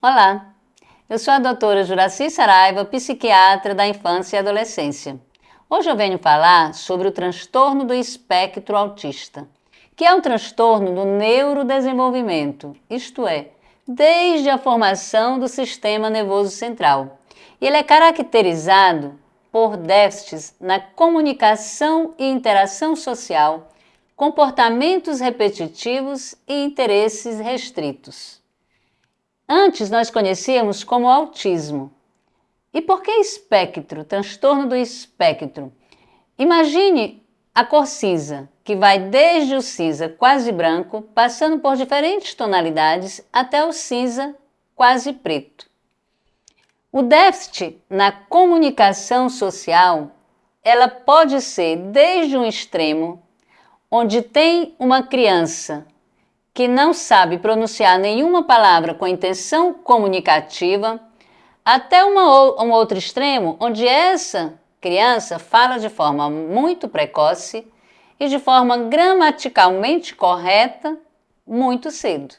Olá, eu sou a doutora Juraci Saraiva, psiquiatra da infância e adolescência. Hoje eu venho falar sobre o transtorno do espectro autista, que é um transtorno do neurodesenvolvimento, isto é, desde a formação do sistema nervoso central. E ele é caracterizado por déficits na comunicação e interação social, comportamentos repetitivos e interesses restritos. Antes nós conhecíamos como autismo. E por que espectro, transtorno do espectro? Imagine a cor cinza, que vai desde o cinza quase branco, passando por diferentes tonalidades, até o cinza quase preto. O déficit na comunicação social, ela pode ser desde um extremo, onde tem uma criança que não sabe pronunciar nenhuma palavra com intenção comunicativa, até um outro extremo, onde essa criança fala de forma muito precoce e de forma gramaticalmente correta muito cedo.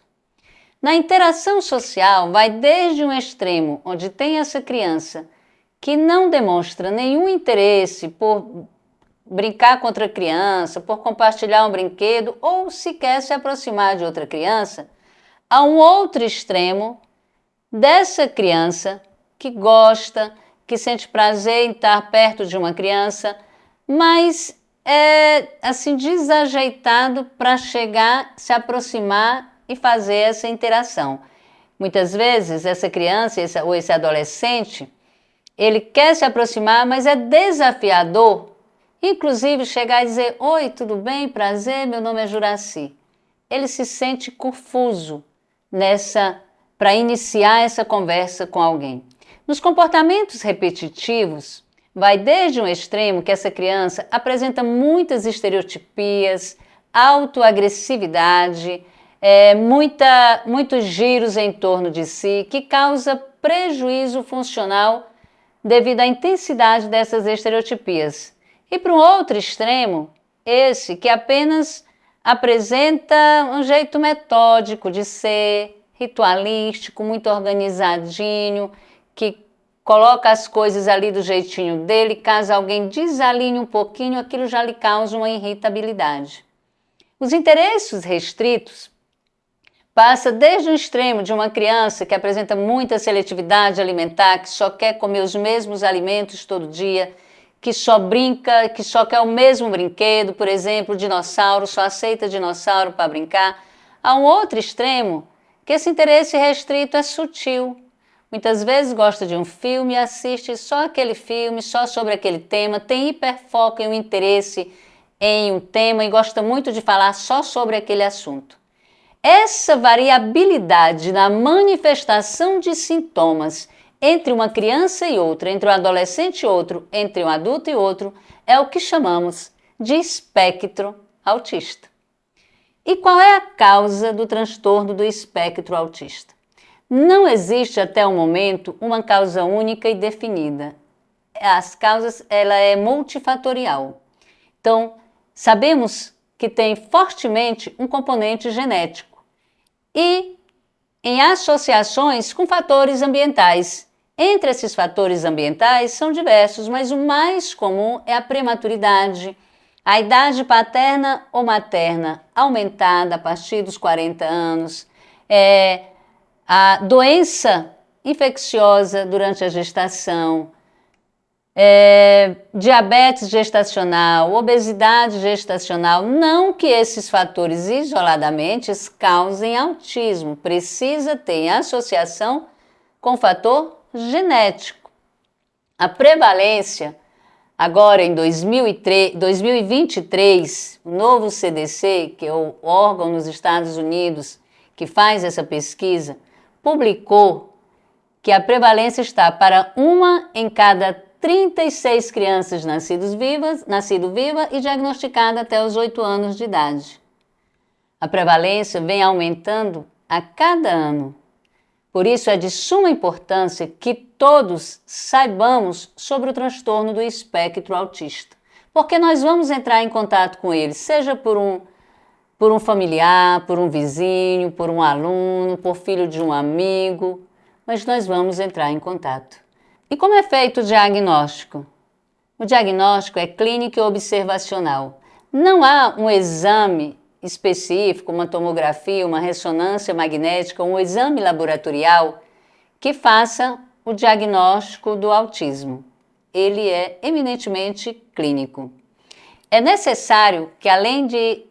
Na interação social, vai desde um extremo, onde tem essa criança que não demonstra nenhum interesse por brincar com outra criança, por compartilhar um brinquedo ou sequer se aproximar de outra criança, a um outro extremo dessa criança que gosta, que sente prazer em estar perto de uma criança, mas é assim desajeitado para chegar, se aproximar e fazer essa interação. Muitas vezes essa criança ou esse adolescente, ele quer se aproximar, mas é desafiador. Inclusive chegar e dizer: oi, tudo bem? Prazer, meu nome é Juraci. Ele se sente confuso para iniciar essa conversa com alguém. Nos comportamentos repetitivos, vai desde um extremo que essa criança apresenta muitas estereotipias, autoagressividade, muitos giros em torno de si, que causa prejuízo funcional devido à intensidade dessas estereotipias. E para um outro extremo, esse que apenas apresenta um jeito metódico de ser, ritualístico, muito organizadinho, que coloca as coisas ali do jeitinho dele, caso alguém desalinhe um pouquinho, aquilo já lhe causa uma irritabilidade. Os interesses restritos passa desde o extremo de uma criança que apresenta muita seletividade alimentar, que só quer comer os mesmos alimentos todo dia, que só brinca, que só quer o mesmo brinquedo, por exemplo, dinossauro, só aceita dinossauro para brincar, a um outro extremo, que esse interesse restrito é sutil. Muitas vezes gosta de um filme e assiste só aquele filme, só sobre aquele tema, tem hiperfoco e um interesse em um tema e gosta muito de falar só sobre aquele assunto. Essa variabilidade na manifestação de sintomas entre uma criança e outra, entre um adolescente e outro, entre um adulto e outro, é o que chamamos de espectro autista. E qual é a causa do transtorno do espectro autista? Não existe até o momento uma causa única e definida. As causas, ela é multifatorial. Então, sabemos que tem fortemente um componente genético e em associações com fatores ambientais. Entre esses fatores ambientais são diversos, mas o mais comum é a prematuridade, a idade paterna ou materna aumentada a partir dos 40 anos, a doença infecciosa durante a gestação, diabetes gestacional, obesidade gestacional. Não que esses fatores isoladamente causem autismo, precisa ter associação com fator genético. A prevalência, agora em 2023, o novo CDC, que é o órgão nos Estados Unidos que faz essa pesquisa, publicou que a prevalência está para 1 em cada 36 crianças nascido viva e diagnosticada até os 8 anos de idade. A prevalência vem aumentando a cada ano. Por isso é de suma importância que todos saibamos sobre o transtorno do espectro autista, porque nós vamos entrar em contato com ele, seja por um familiar, por um vizinho, por um aluno, por filho de um amigo, mas nós vamos entrar em contato. E como é feito o diagnóstico? O diagnóstico é clínico e observacional. Não há um exame específico, uma tomografia, uma ressonância magnética, um exame laboratorial que faça o diagnóstico do autismo. Ele é eminentemente clínico. É necessário que, além de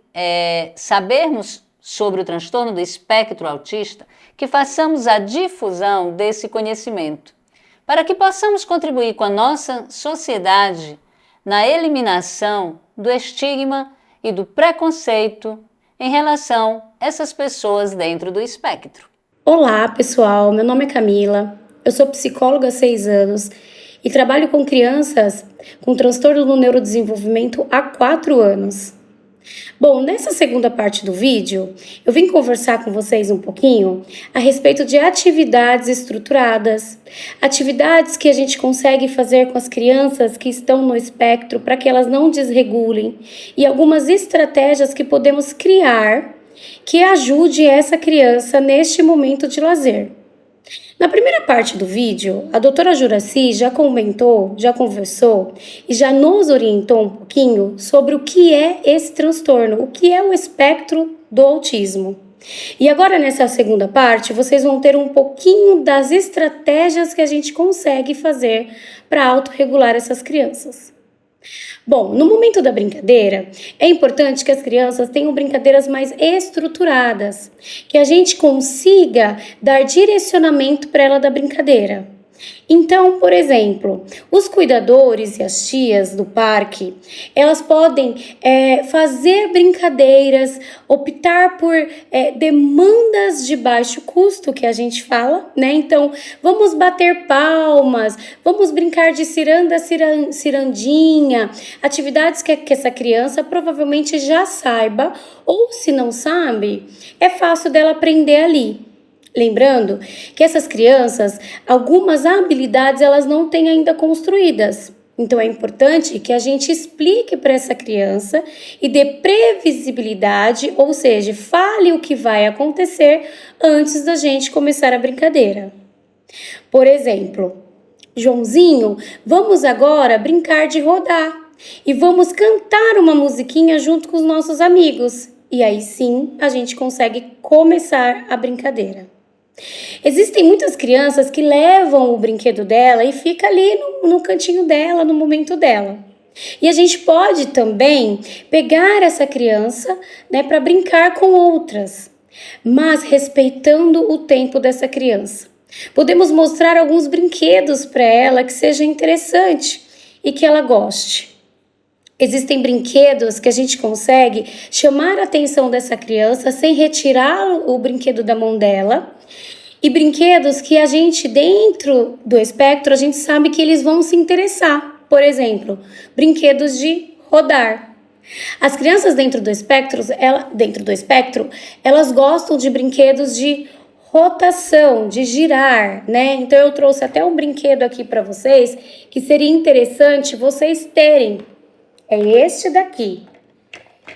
sabermos sobre o transtorno do espectro autista, que façamos a difusão desse conhecimento, para que possamos contribuir com a nossa sociedade na eliminação do estigma e do preconceito em relação a essas pessoas dentro do espectro. Olá, pessoal. Meu nome é Camila. Eu sou psicóloga há 6 anos e trabalho com crianças com transtorno do neurodesenvolvimento há 4 anos. Bom, nessa segunda parte do vídeo, eu vim conversar com vocês um pouquinho a respeito de atividades estruturadas, atividades que a gente consegue fazer com as crianças que estão no espectro para que elas não desregulem e algumas estratégias que podemos criar que ajude essa criança neste momento de lazer. Na primeira parte do vídeo, a doutora Juracy já comentou, já conversou e já nos orientou um pouquinho sobre o que é esse transtorno, o que é o espectro do autismo. E agora, nessa segunda parte, vocês vão ter um pouquinho das estratégias que a gente consegue fazer para autorregular essas crianças. Bom, no momento da brincadeira, é importante que as crianças tenham brincadeiras mais estruturadas, que a gente consiga dar direcionamento para ela da brincadeira. Então, por exemplo, os cuidadores e as tias do parque, elas podem fazer brincadeiras, optar por demandas de baixo custo, que a gente fala, né? Então, vamos bater palmas, vamos brincar de cirandinha, atividades que essa criança provavelmente já saiba, ou se não sabe, é fácil dela aprender ali. Lembrando que essas crianças, algumas habilidades elas não têm ainda construídas. Então é importante que a gente explique para essa criança e dê previsibilidade, ou seja, fale o que vai acontecer antes da gente começar a brincadeira. Por exemplo, Joãozinho, vamos agora brincar de rodar e vamos cantar uma musiquinha junto com os nossos amigos. E aí sim a gente consegue começar a brincadeira. Existem muitas crianças que levam o brinquedo dela e fica ali no cantinho dela, no momento dela. E a gente pode também pegar essa criança, né, para brincar com outras, mas respeitando o tempo dessa criança. Podemos mostrar alguns brinquedos para ela que seja interessante e que ela goste. Existem brinquedos que a gente consegue chamar a atenção dessa criança sem retirar o brinquedo da mão dela. E brinquedos que a gente, dentro do espectro, a gente sabe que eles vão se interessar. Por exemplo, brinquedos de rodar. As crianças dentro do espectro, elas gostam de brinquedos de rotação, de girar, né? Então eu trouxe até um brinquedo aqui para vocês que seria interessante vocês terem. É este daqui.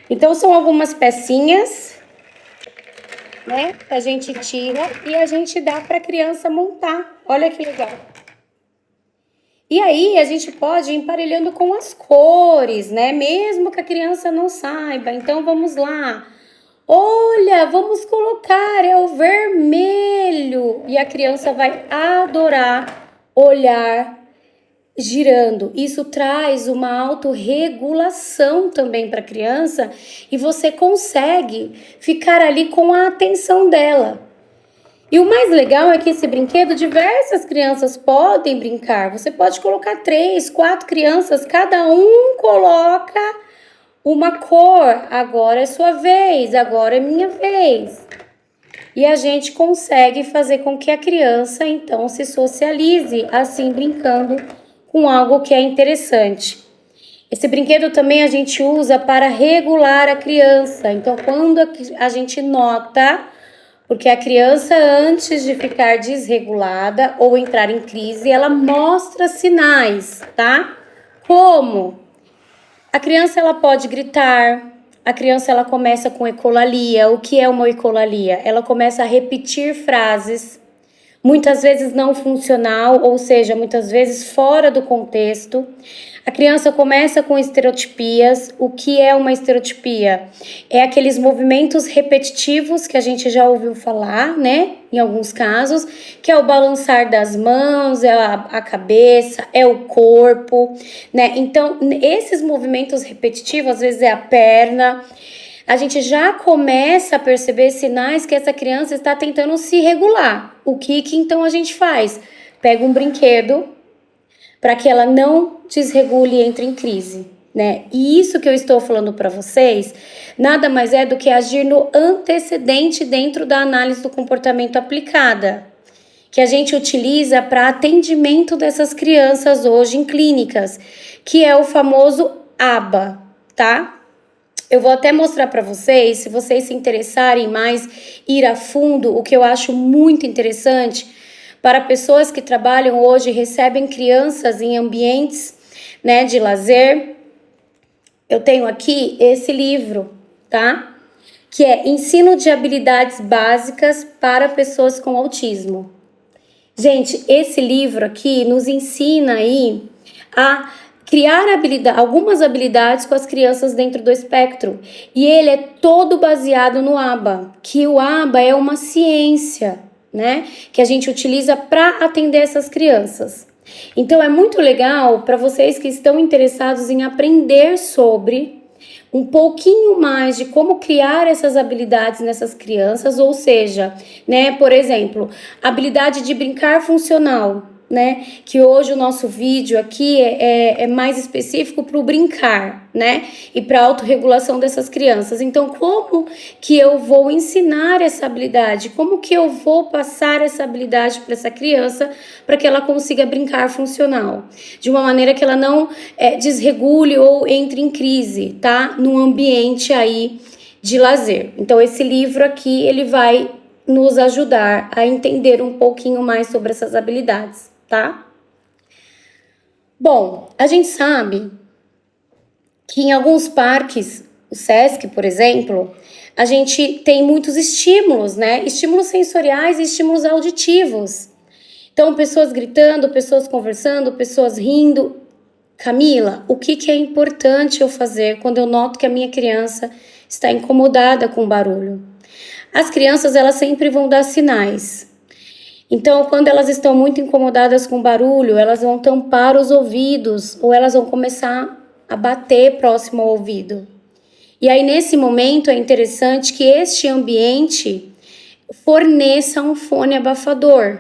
Então são algumas pecinhas, né? A gente tira e a gente dá para a criança montar. Olha que legal. E aí a gente pode ir emparelhando com as cores, né? Mesmo que a criança não saiba. Então vamos lá. Olha, vamos colocar, é o vermelho. E a criança vai adorar olhar girando. Isso traz uma autorregulação também para a criança e você consegue ficar ali com a atenção dela. E o mais legal é que esse brinquedo, diversas crianças podem brincar. Você pode colocar 3, 4 crianças, cada um coloca uma cor. Agora é sua vez, agora é minha vez. E a gente consegue fazer com que a criança, então, se socialize, assim, brincando com algo que é interessante. Esse brinquedo também a gente usa para regular a criança. Então, quando a gente nota, porque a criança, antes de ficar desregulada ou entrar em crise, ela mostra sinais, tá? Como? A criança, ela pode gritar. A criança, ela começa com ecolalia. O que é uma ecolalia? Ela começa a repetir frases. muitas vezes não funcional, ou seja, muitas vezes fora do contexto. A criança começa com estereotipias. O que é uma estereotipia? É aqueles movimentos repetitivos que a gente já ouviu falar, né? Em alguns casos, que é o balançar das mãos, é a cabeça, é o corpo, né? Então, esses movimentos repetitivos, às vezes é a perna. A gente já começa a perceber sinais que essa criança está tentando se regular. O que então a gente faz? Pega um brinquedo para que ela não desregule e entre em crise, né? E isso que eu estou falando para vocês, nada mais é do que agir no antecedente dentro da análise do comportamento aplicada, que a gente utiliza para atendimento dessas crianças hoje em clínicas, que é o famoso ABA, tá? Eu vou até mostrar para vocês, se vocês se interessarem mais, ir a fundo, o que eu acho muito interessante para pessoas que trabalham hoje e recebem crianças em ambientes, né, de lazer. Eu tenho aqui esse livro, tá? Que é Ensino de Habilidades Básicas para Pessoas com Autismo. Gente, esse livro aqui nos ensina aí a criar algumas habilidades com as crianças dentro do espectro. E ele é todo baseado no ABA, que o ABA é uma ciência, né, que a gente utiliza para atender essas crianças. Então é muito legal para vocês que estão interessados em aprender sobre um pouquinho mais de como criar essas habilidades nessas crianças, ou seja, né, por exemplo, habilidade de brincar funcional, né, que hoje o nosso vídeo aqui é mais específico para o brincar, né, e para a autorregulação dessas crianças. Então, como que eu vou ensinar essa habilidade? Como que eu vou passar essa habilidade para essa criança para que ela consiga brincar funcional? De uma maneira que ela não desregule ou entre em crise, tá? Num ambiente aí de lazer. Então, esse livro aqui, ele vai nos ajudar a entender um pouquinho mais sobre essas habilidades, tá? Bom, a gente sabe que em alguns parques, o Sesc, por exemplo, a gente tem muitos estímulos, né? Estímulos sensoriais e estímulos auditivos. Então, pessoas gritando, pessoas conversando, pessoas rindo. Camila, o que é importante eu fazer quando eu noto que a minha criança está incomodada com o barulho? As crianças, elas sempre vão dar sinais. Então, quando elas estão muito incomodadas com o barulho, elas vão tampar os ouvidos ou elas vão começar a bater próximo ao ouvido. E aí, nesse momento, é interessante que este ambiente forneça um fone abafador.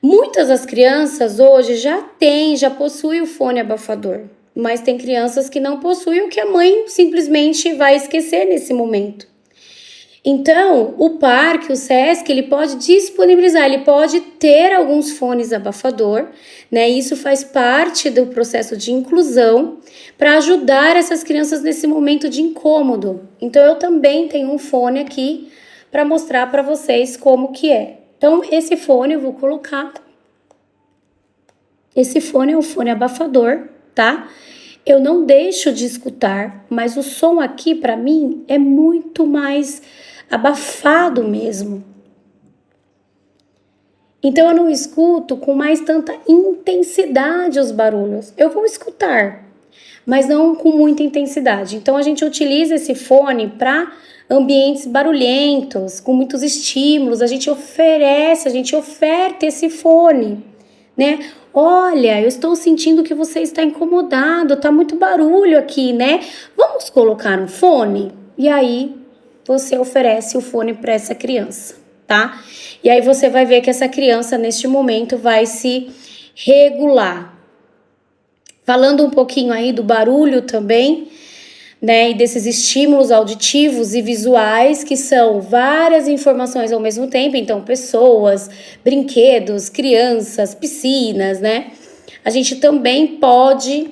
Muitas das crianças hoje já possuem o fone abafador, mas tem crianças que não possuem, o que a mãe simplesmente vai esquecer nesse momento. Então, o parque, o Sesc, ele pode disponibilizar, ele pode ter alguns fones abafador, né? Isso faz parte do processo de inclusão para ajudar essas crianças nesse momento de incômodo. Então, eu também tenho um fone aqui para mostrar para vocês como que é. Então, esse fone eu vou colocar. Esse fone é um fone abafador, tá? Eu não deixo de escutar, mas o som aqui para mim é muito mais abafado mesmo. Então eu não escuto com mais tanta intensidade os barulhos. Eu vou escutar, mas não com muita intensidade. Então a gente utiliza esse fone para ambientes barulhentos, com muitos estímulos. A gente oferta esse fone, né? Olha, eu estou sentindo que você está incomodado, tá muito barulho aqui, né? Vamos colocar um fone? E aí você oferece o fone para essa criança, tá? E aí você vai ver que essa criança neste momento vai se regular. Falando um pouquinho aí do barulho também, né, e desses estímulos auditivos e visuais, que são várias informações ao mesmo tempo, então pessoas, brinquedos, crianças, piscinas, né? A gente também pode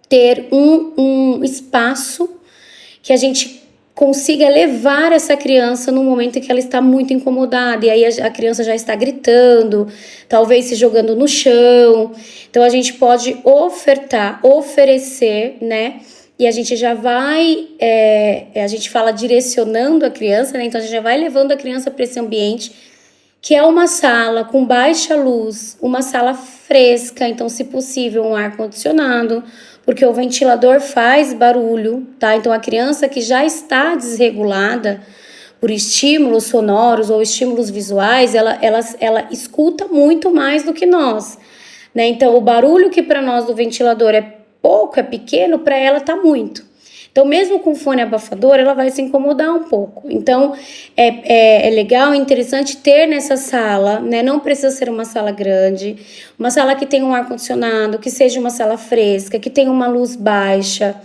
ter um espaço que a gente consiga levar essa criança no momento em que ela está muito incomodada, e aí a criança já está gritando, talvez se jogando no chão. Então a gente pode oferecer, né? E a gente já vai, a gente fala direcionando a criança, né? Então a gente já vai levando a criança para esse ambiente que é uma sala com baixa luz, uma sala fresca, então, se possível, um ar-condicionado, porque o ventilador faz barulho, tá? Então, a criança que já está desregulada por estímulos sonoros ou estímulos visuais, ela escuta muito mais do que nós, né? Então, o barulho que para nós do ventilador é pouco, é pequeno, para ela tá muito. Então, mesmo com fone abafador, ela vai se incomodar um pouco. Então, é legal e interessante ter nessa sala, né? Não precisa ser uma sala grande, uma sala que tenha um ar-condicionado, que seja uma sala fresca, que tenha uma luz baixa,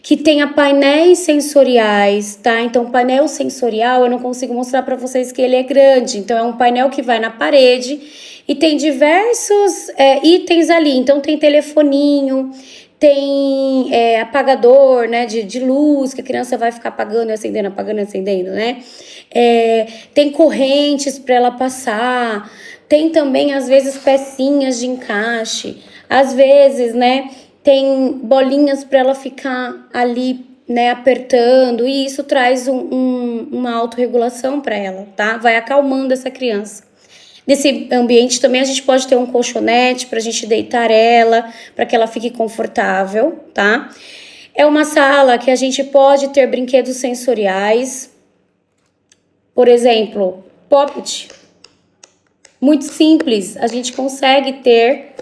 que tenha painéis sensoriais, tá? Então, painel sensorial, eu não consigo mostrar para vocês que ele é grande. Então, é um painel que vai na parede e tem diversos itens ali. Então, tem telefoninho, tem apagador, né, de luz, que a criança vai ficar apagando e acendendo, né? Tem correntes para ela passar, tem também, às vezes, pecinhas de encaixe, às vezes, né, tem bolinhas para ela ficar ali, né, apertando, e isso traz uma autorregulação para ela, tá? Vai acalmando essa criança. Nesse ambiente também a gente pode ter um colchonete para a gente deitar ela, para que ela fique confortável, tá? É uma sala que a gente pode ter brinquedos sensoriais, por exemplo, Poppet. Muito simples, a gente consegue ter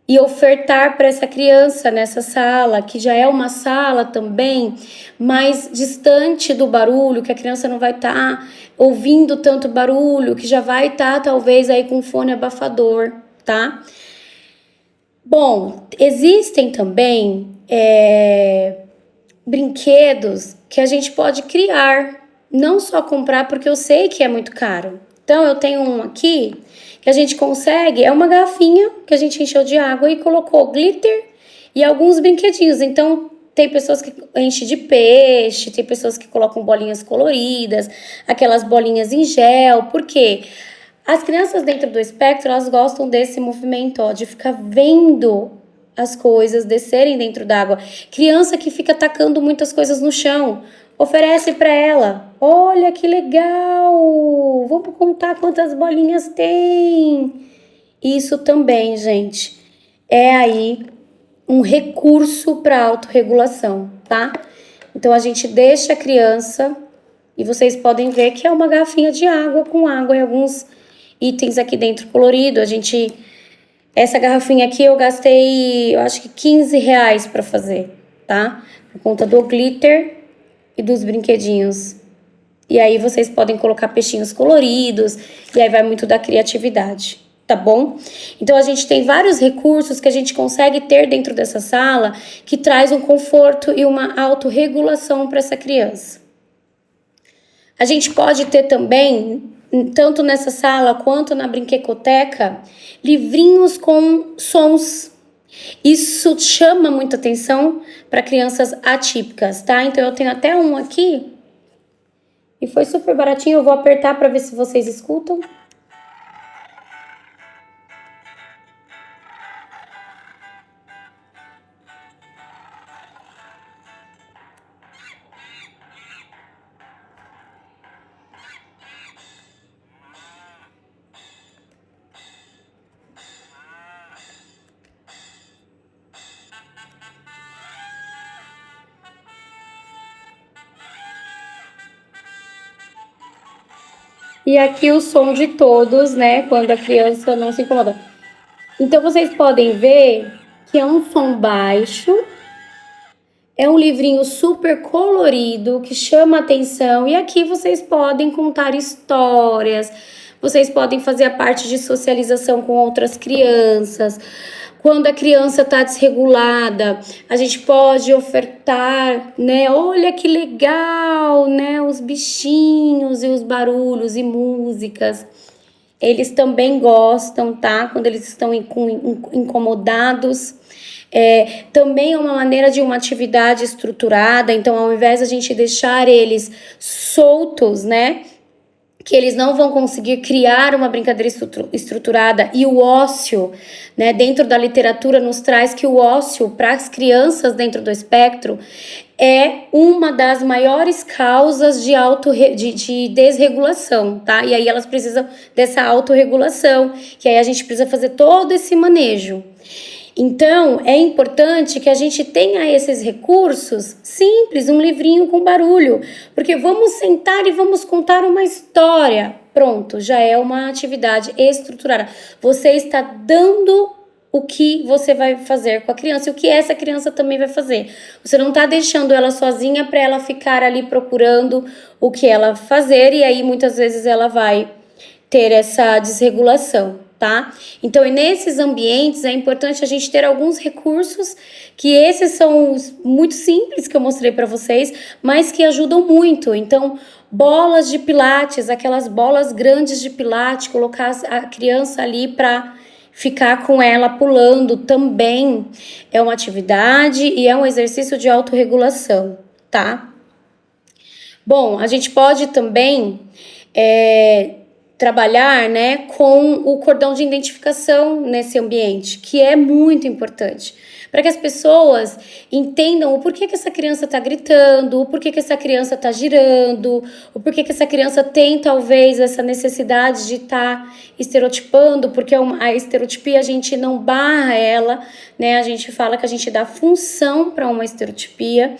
e ofertar para essa criança nessa sala, que já é uma sala também mais distante do barulho, que a criança não vai estar ouvindo tanto barulho, que já vai estar talvez aí com fone abafador, tá? Bom, existem também brinquedos que a gente pode criar, não só comprar, porque eu sei que é muito caro. Então, eu tenho um aqui que a gente consegue, é uma garrafinha que a gente encheu de água e colocou glitter e alguns brinquedinhos. Então, tem pessoas que enchem de peixe, tem pessoas que colocam bolinhas coloridas, aquelas bolinhas em gel. Por quê? As crianças dentro do espectro, elas gostam desse movimento, ó, de ficar vendo as coisas descerem dentro d'água. Criança que fica tacando muitas coisas no chão, oferece para ela. Olha que legal! Vamos contar quantas bolinhas tem. Isso também, gente, é aí um recurso para autorregulação, tá? Então a gente deixa a criança e vocês podem ver que é uma garrafinha de água com água e alguns itens aqui dentro colorido. Essa garrafinha aqui eu gastei, eu acho que R$ 15 para fazer, tá? Por conta do glitter e dos brinquedinhos. E aí vocês podem colocar peixinhos coloridos, e aí vai muito da criatividade, tá bom? Então a gente tem vários recursos que a gente consegue ter dentro dessa sala que traz um conforto e uma autorregulação para essa criança. A gente pode ter também, tanto nessa sala quanto na brinquedoteca, livrinhos com sons. Isso chama muita atenção para crianças atípicas, tá? Então eu tenho até um aqui e foi super baratinho. Eu vou apertar para ver se vocês escutam. E aqui o som de todos, né? Quando a criança não se incomoda. Então, vocês podem ver que é um som baixo. É um livrinho super colorido, que chama atenção. E aqui vocês podem contar histórias. Vocês podem fazer a parte de socialização com outras crianças. Quando a criança está desregulada, a gente pode ofertar, né? Olha que legal, né? Os bichinhos e os barulhos e músicas. Eles também gostam, tá? Quando eles estão incomodados. Também é uma maneira de uma atividade estruturada. Então, ao invés de a gente deixar eles soltos, né? que eles não vão conseguir criar uma brincadeira estruturada, e o ócio, né, dentro da literatura nos traz que o ócio para as crianças dentro do espectro é uma das maiores causas de desregulação, tá? E aí elas precisam dessa autorregulação, que aí a gente precisa fazer todo esse manejo. Então, é importante que a gente tenha esses recursos simples, um livrinho com barulho, porque vamos sentar e vamos contar uma história. Pronto, já é uma atividade estruturada. Você está dando o que você vai fazer com a criança e o que essa criança também vai fazer. Você não está deixando ela sozinha para ela ficar ali procurando o que ela fazer, e aí muitas vezes ela vai ter essa desregulação, tá? Então, nesses ambientes é importante a gente ter alguns recursos, que esses são os muito simples que eu mostrei para vocês, mas que ajudam muito. Então, bolas de pilates, aquelas bolas grandes de pilates, colocar a criança ali para ficar com ela pulando também é uma atividade e é um exercício de autorregulação, tá? Bom, a gente pode também trabalhar, né, com o cordão de identificação nesse ambiente, que é muito importante, para que as pessoas entendam o porquê que essa criança está gritando, o porquê que essa criança está girando, o porquê que essa criança tem talvez essa necessidade de estar estereotipando, porque a estereotipia a gente não barra ela, né, a gente fala que a gente dá função para uma estereotipia.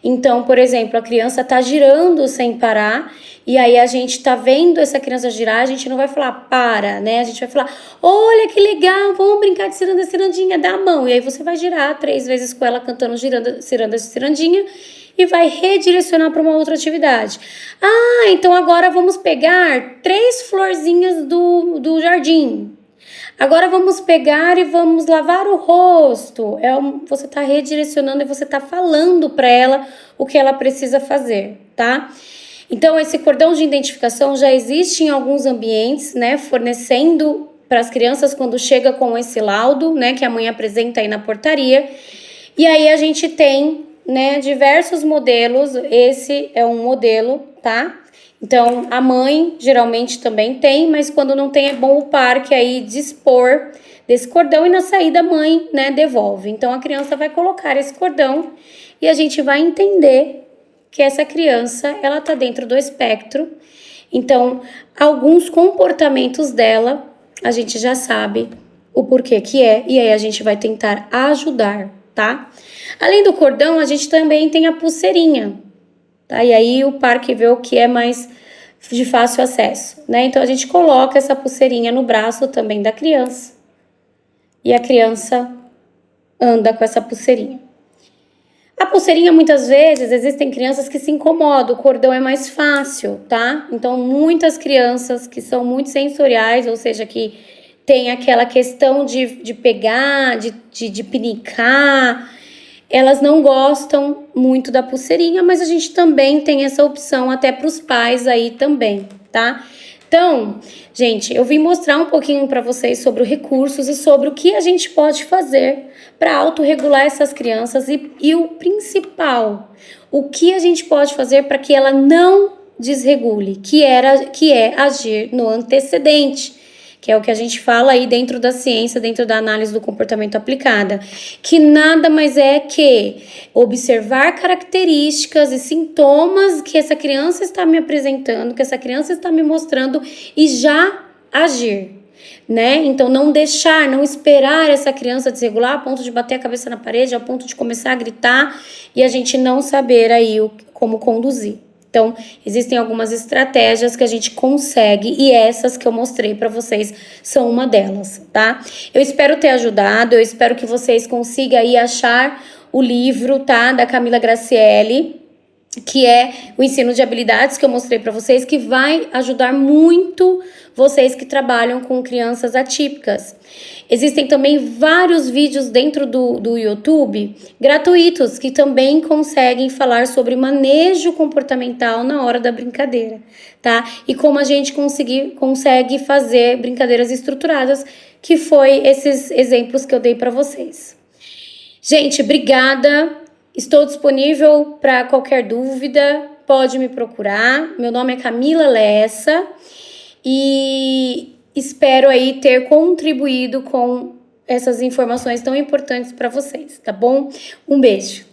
Então, por exemplo, a criança está girando sem parar, e aí a gente tá vendo essa criança girar, a gente não vai falar para, né? A gente vai falar, olha que legal, vamos brincar de ciranda, cirandinha, dá a mão. E aí você vai girar 3 vezes com ela cantando ciranda, cirandinha, e vai redirecionar para uma outra atividade. Ah, então agora vamos pegar 3 florzinhas do jardim. Agora vamos pegar e vamos lavar o rosto. Você tá redirecionando e você tá falando para ela o que ela precisa fazer, tá? Então, esse cordão de identificação já existe em alguns ambientes, né, fornecendo para as crianças quando chega com esse laudo, né, que a mãe apresenta aí na portaria. E aí a gente tem, né, diversos modelos, esse é um modelo, tá? Então, a mãe geralmente também tem, mas quando não tem é bom o parque aí dispor desse cordão, e na saída a mãe, né, devolve. Então, a criança vai colocar esse cordão e a gente vai entender que essa criança, ela tá dentro do espectro. Então, alguns comportamentos dela, a gente já sabe o porquê que é, e aí a gente vai tentar ajudar, tá? Além do cordão, a gente também tem a pulseirinha, tá? E aí o parque vê o que é mais de fácil acesso, né? Então, a gente coloca essa pulseirinha no braço também da criança, e a criança anda com essa pulseirinha. A pulseirinha, muitas vezes, existem crianças que se incomodam, o cordão é mais fácil, tá? Então, muitas crianças que são muito sensoriais, ou seja, que tem aquela questão de pegar, de pinicar, elas não gostam muito da pulseirinha, mas a gente também tem essa opção até para os pais aí também, tá? Então, gente, eu vim mostrar um pouquinho para vocês sobre os recursos e sobre o que a gente pode fazer para autorregular essas crianças e o principal, o que a gente pode fazer para que ela não desregule, que é agir no antecedente, que é o que a gente fala aí dentro da ciência, dentro da análise do comportamento aplicada, que nada mais é que observar características e sintomas que essa criança está me apresentando, que essa criança está me mostrando, e já agir, né? Então, não deixar, não esperar essa criança desregular a ponto de bater a cabeça na parede, a ponto de começar a gritar e a gente não saber aí como conduzir. Então, existem algumas estratégias que a gente consegue, e essas que eu mostrei para vocês são uma delas, tá? Eu espero ter ajudado, eu espero que vocês consigam aí achar o livro, tá? Da Camila Graciele, que é o ensino de habilidades que eu mostrei para vocês, que vai ajudar muito vocês que trabalham com crianças atípicas. Existem também vários vídeos dentro do YouTube gratuitos que também conseguem falar sobre manejo comportamental na hora da brincadeira, tá? E como a gente consegue fazer brincadeiras estruturadas, que foi esses exemplos que eu dei para vocês. Gente, obrigada. Estou disponível para qualquer dúvida. pode me procurar. Meu nome é Camila Lessa e espero aí ter contribuído com essas informações tão importantes para vocês, tá bom? Um beijo!